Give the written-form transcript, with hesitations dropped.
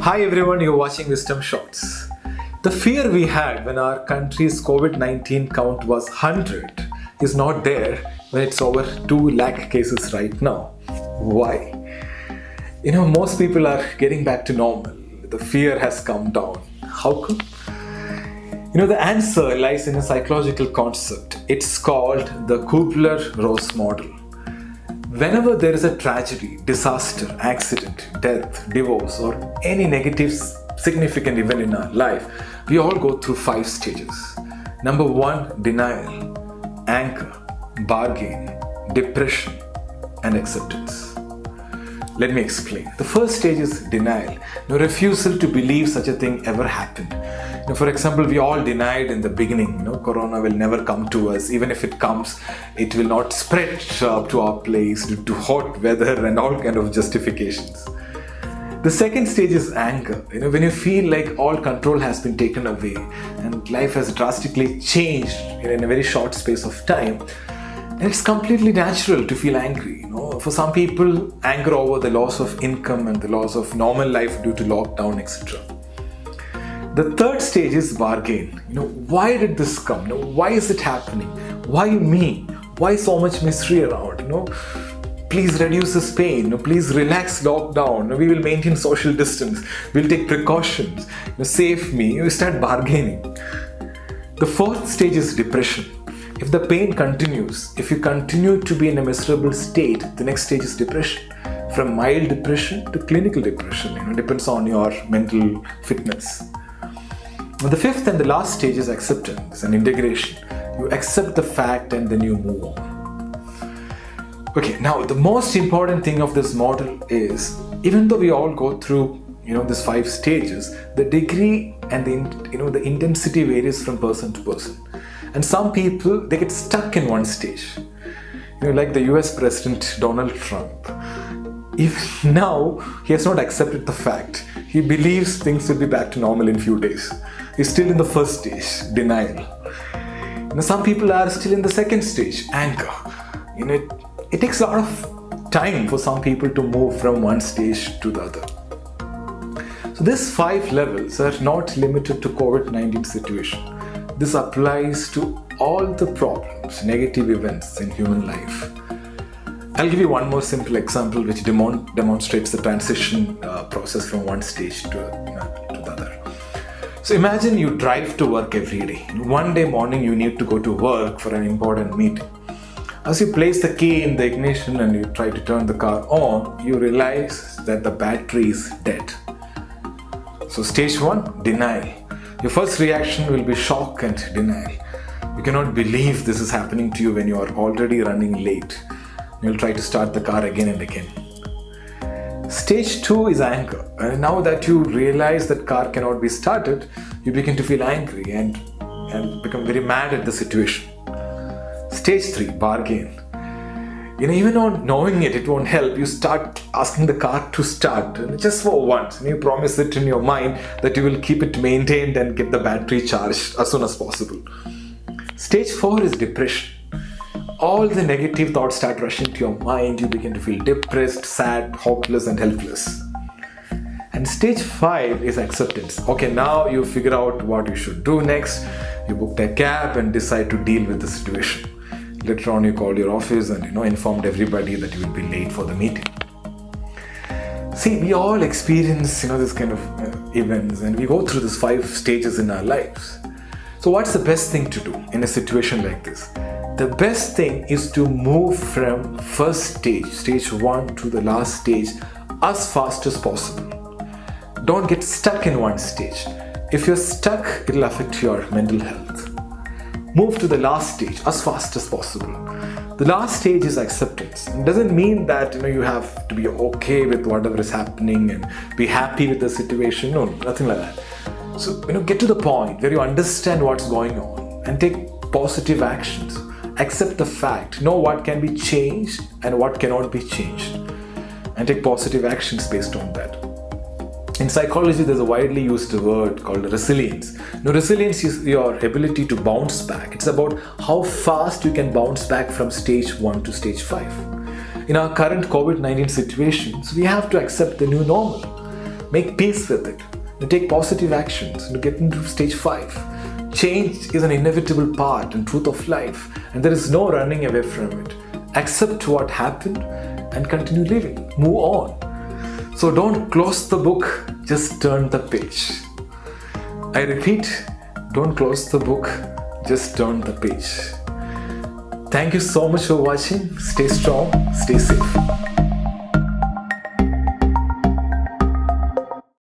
Hi everyone, you're watching WisdomShots. The fear we had when our country's COVID-19 count was 100 is not there when it's over 2 lakh cases right now. Why? Most people are getting back to normal. The fear has come down. How come? The answer lies in a psychological concept. It's called the Kubler Ross Model. Whenever there is a tragedy, disaster, accident, death, divorce, or any negative significant event in our life, we all go through 5 stages. Number 1, denial, anger, bargain, depression, and acceptance. Let me explain. The first stage is denial, refusal to believe such a thing ever happened. For example, we all denied in the beginning, Corona will never come to us. Even if it comes, it will not spread to our place due to hot weather and all kind of justifications. The second stage is anger. When you feel like all control has been taken away and life has drastically changed in a very short space of time. And it's completely natural to feel angry. For some people, anger over the loss of income and the loss of normal life due to lockdown, etc. The third stage is bargain. Why did this come? Why is it happening? Why me? Why so much misery around? Please reduce this pain. Please relax lockdown. We will maintain social distance. We'll take precautions. Save me. You start bargaining. The fourth stage is depression. If the pain continues, if you continue to be in a miserable state, the next stage is depression. From mild depression to clinical depression, depends on your mental fitness. The fifth and the last stage is acceptance and integration. You accept the fact and then you move on. Okay, now the most important thing of this model is, even though we all go through these 5 stages, the degree and the intensity varies from person to person. And some people, they get stuck in one stage. Like the US President Donald Trump. Even now, he has not accepted the fact. He believes things will be back to normal in few days. He's still in the first stage, denial. Some people are still in the second stage, anger. It takes a lot of time for some people to move from one stage to the other. So these 5 levels are not limited to COVID-19 situation. This applies to all the problems, negative events in human life. I'll give you one more simple example which demonstrates the transition process from one stage to the other. So imagine you drive to work every day. One day morning you need to go to work for an important meeting. As you place the key in the ignition and you try to turn the car on, you realize that the battery is dead. So stage 1, denial. Your first reaction will be shock and denial. You cannot believe this is happening to you when you are already running late. You'll try to start the car again and again. Stage 2 is anger. And now that you realize that car cannot be started, you begin to feel angry and become very mad at the situation. Stage 3, bargain. Even on knowing it won't help. You start asking the car to start just for once. You promise it in your mind that you will keep it maintained and get the battery charged as soon as possible. Stage 4 is depression. All the negative thoughts start rushing to your mind. You begin to feel depressed, sad, hopeless, and helpless. And stage 5 is acceptance. Okay, now you figure out what you should do next. You booked a cab and decide to deal with the situation. Later on, you called your office and informed everybody that you will be late for the meeting. See, we all experience this kind of events, and we go through these 5 stages in our lives. So what's the best thing to do in a situation like this? The best thing is to move from first stage, stage 1, to the last stage as fast as possible. Don't get stuck in one stage. If you're stuck, it'll affect your mental health. Move to the last stage as fast as possible. The last stage is acceptance. It doesn't mean that you have to be okay with whatever is happening and be happy with the situation. No, nothing like that. So get to the point where you understand what's going on and take positive actions. Accept the fact. Know what can be changed and what cannot be changed, and take positive actions based on that. In psychology, there's a widely used word called resilience. Now, resilience is your ability to bounce back. It's about how fast you can bounce back from stage 1 to stage 5. In our current COVID-19 situations, we have to accept the new normal. Make peace with it. You take positive actions and get into stage 5. Change is an inevitable part and truth of life, and there is no running away from it. Accept what happened and continue living. Move on. So don't close the book, just turn the page. I repeat, don't close the book, just turn the page. Thank you so much for watching. Stay strong, stay safe.